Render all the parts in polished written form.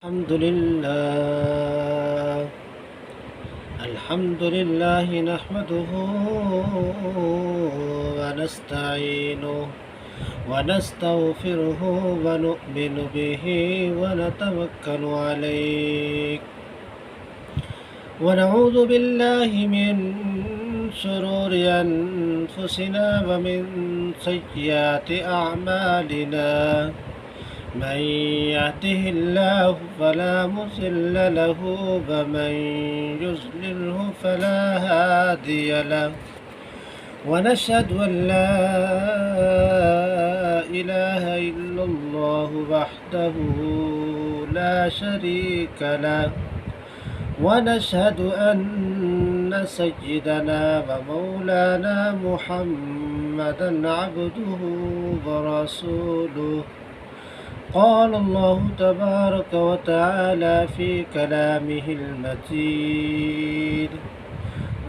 الحمد لله نحمده ونستعينه ونستغفره ونؤمن به ونتوكل عليه ونعوذ بالله من شرور أنفسنا ومن سيئات أعمالنا من يهده الله فلا مضل له ومن يضلله فلا هادي له ونشهد أن لا إله إلا الله وحده لا شريك له ونشهد أن سيدنا ومولانا محمدا عبده ورسوله قال الله تبارك وتعالى في كلامه المجيد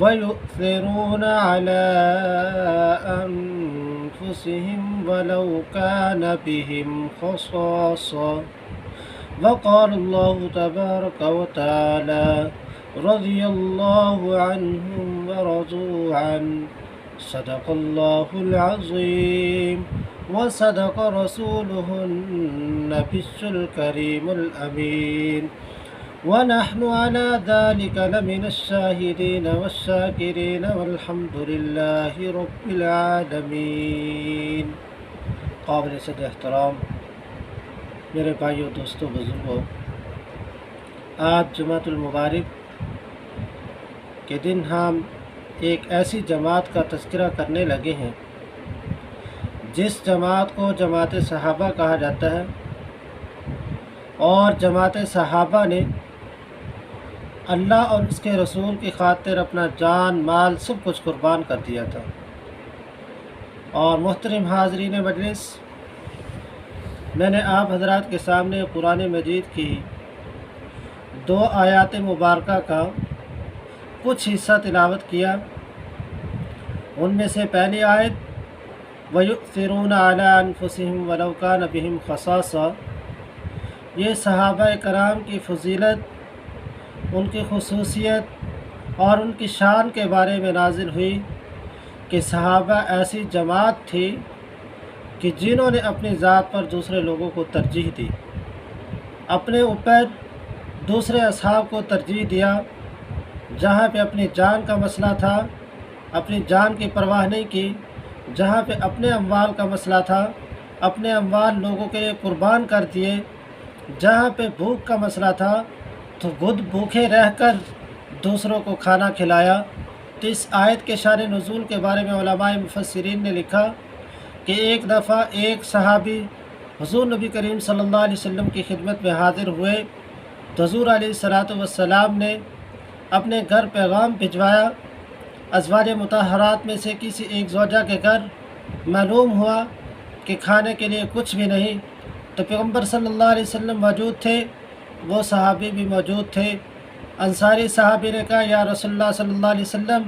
ويؤثرون على أنفسهم ولو كان بهم خصاصة وقال الله تبارك وتعالى رضي الله عنهم ورضوا عنه صدق الله العظيم وصدق رسوله النبي الكريم الأمين ونحن على ذلك لمن الشاهدين والشاكرين والحمد لله رب العالمين۔ قابل صدر احترام میرے بھائیوں، دوستوں، بزرگوں، آج جمعۃ المبارک کے دن ہم ایک ایسی جماعت کا تذکرہ کرنے لگے ہیں جس جماعت کو جماعت صحابہ کہا جاتا ہے، اور جماعت صحابہ نے اللہ اور اس کے رسول کی خاطر اپنا جان مال سب کچھ قربان کر دیا تھا۔ اور محترم حاضرین مجلس، میں نے آپ حضرات کے سامنے قرآن مجید کی 2 آیات مبارکہ کا کچھ حصہ تلاوت کیا۔ ان میں سے پہلی آیت وَيُؤْثِرُونَ عَلَىٰ أَنفُسِهِمْ وَلَوْ كَانَ بِهِمْ خَصَاصَةٌ، یہ صحابہ کرام کی فضیلت، ان کی خصوصیت اور ان کی شان کے بارے میں نازل ہوئی کہ صحابہ ایسی جماعت تھی کہ جنہوں نے اپنی ذات پر دوسرے لوگوں کو ترجیح دی، اپنے اوپر دوسرے اصحاب کو ترجیح دیا۔ جہاں پہ اپنی جان کا مسئلہ تھا اپنی جان کی پرواہ نہیں کی، جہاں پہ اپنے اموال کا مسئلہ تھا اپنے اموال لوگوں کے لیے قربان کر دیے، جہاں پہ بھوک کا مسئلہ تھا تو خود بھوکے رہ کر دوسروں کو کھانا کھلایا۔ تو اس آیت کے شان نزول کے بارے میں علماء مفسرین نے لکھا کہ ایک دفعہ ایک صحابی حضور نبی کریم صلی اللہ علیہ وسلم کی خدمت میں حاضر ہوئے تو حضور علیہ السلام نے اپنے گھر پیغام بھجوایا۔ ازواج مطہرات میں سے کسی ایک زوجہ کے گھر معلوم ہوا کہ کھانے کے لیے کچھ بھی نہیں، تو پیغمبر صلی اللہ علیہ وسلم موجود تھے، وہ صحابی بھی موجود تھے۔ انصاری صحابی نے کہا یا رسول اللہ صلی اللہ علیہ وسلم،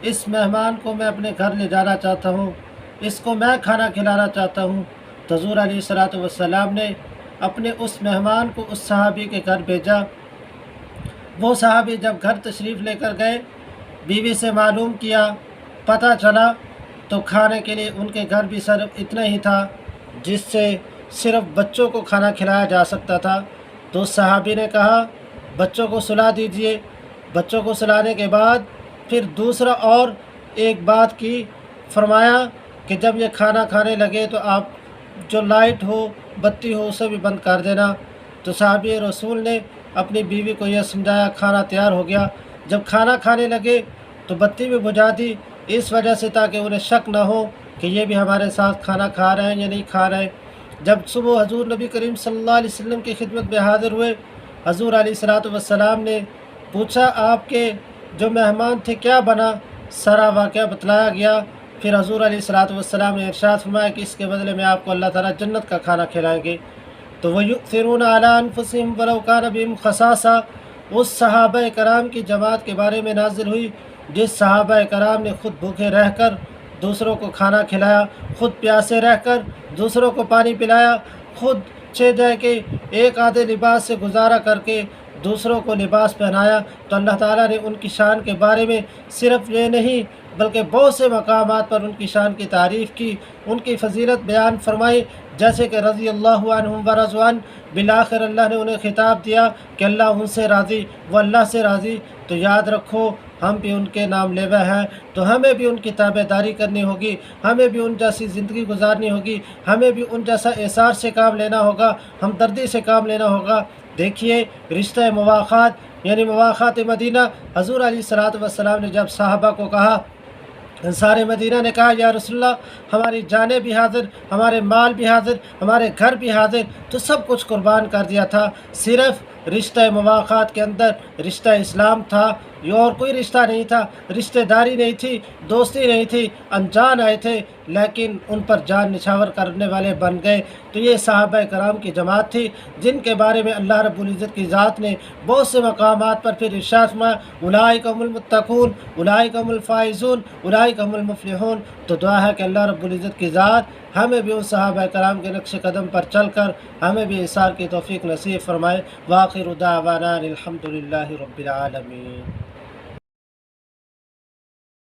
اس مہمان کو میں اپنے گھر لے جانا چاہتا ہوں، اس کو میں کھانا کھلانا چاہتا ہوں۔ تو حضور علیہ السلام نے اپنے اس مہمان کو اس صحابی کے گھر بھیجا۔ وہ صحابی جب گھر تشریف لے کر گئے، بیوی سے معلوم کیا، پتہ چلا تو کھانے کے لیے ان کے گھر بھی صرف اتنا ہی تھا جس سے صرف بچوں کو کھانا کھلایا جا سکتا تھا۔ تو اس صحابی نے کہا بچوں کو سلا دیجئے۔ بچوں کو سلانے کے بعد پھر دوسرا اور ایک بات کی، فرمایا کہ جب یہ کھانا کھانے لگے تو آپ جو لائٹ ہو بتی ہو اسے بھی بند کر دینا۔ تو صحابی رسول نے اپنی بیوی کو یہ سمجھایا، کھانا تیار ہو گیا۔ جب کھانا کھانے لگے تو بتی بھی بجھا دی، اس وجہ سے تاکہ انہیں شک نہ ہو کہ یہ بھی ہمارے ساتھ کھانا کھا رہے ہیں یا نہیں کھا رہے ہیں۔ جب صبح حضور نبی کریم صلی اللہ علیہ وسلم کی خدمت میں حاضر ہوئے، حضور علیہ السلام نے پوچھا آپ کے جو مہمان تھے کیا بنا؟ سارا واقعہ بتلایا گیا۔ پھر حضور علیہ السلام نے ارشاد فرمایا کہ اس کے بدلے میں آپ کو اللہ تعالیٰ جنت کا کھانا کھلائیں گے۔ تو وَيُؤْثِرُونَ عَلَىٰ أَنفُسِهِمْ وَلَوْ كَانَ بِهِمْ خَصَاصَةٌ اس صحابہ کرام کی جماعت کے بارے میں نازل ہوئی جس صحابہ کرام نے خود بھوکے رہ کر دوسروں کو کھانا کھلایا، خود پیاسے رہ کر دوسروں کو پانی پلایا، خود اچھے جائے کہ ایک آدھے لباس سے گزارا کر کے دوسروں کو لباس پہنایا، تو اللہ تعالیٰ نے ان کی شان کے بارے میں صرف یہ نہیں بلکہ بہت سے مقامات پر ان کی شان کی تعریف کی، ان کی فضیلت بیان فرمائی، جیسے کہ رضی اللہ عنہم ورضوان، بالآخر اللہ نے انہیں خطاب دیا کہ اللہ ان سے راضی، وہ اللہ سے راضی۔ تو یاد رکھو ہم بھی ان کے نام لیوا ہیں، تو ہمیں بھی ان کی تابع داری کرنی ہوگی، ہمیں بھی ان جیسی زندگی گزارنی ہوگی، ہمیں بھی ان جیسا احسار سے کام لینا ہوگا، ہمدردی سے کام لینا ہوگا۔ دیکھیے رشتہ مواخات یعنی مواخات مدینہ، حضور علیہ الصلوۃ والسلام نے جب صحابہ کو کہا، انصار مدینہ نے کہا یا رسول اللہ ہماری جانیں بھی حاضر، ہمارے مال بھی حاضر، ہمارے گھر بھی حاضر، تو سب کچھ قربان کر دیا تھا، صرف رشتہ مواخات کے اندر رشتہ اسلام تھا، یہ اور کوئی رشتہ نہیں تھا، رشتہ داری نہیں تھی، دوستی نہیں تھی، انجان آئے تھے لیکن ان پر جان نچھاور کرنے والے بن گئے۔ تو یہ صحابہ کرام کی جماعت تھی جن کے بارے میں اللہ رب العزت کی ذات نے بہت سے مقامات پر پھر ارشاد فرمایا اولئک هم المتقون اولئک هم الفائزون اولئک هم المفلحون۔ تو دعا ہے کہ اللہ رب العزت کی ذات ہمیں بھی ان صحابہ کرام کے نقش قدم پر چل کر ہمیں بھی اثار کی توفیق نصیب فرمائے۔ وآخر دعوانا الحمد للہ رب العالمین۔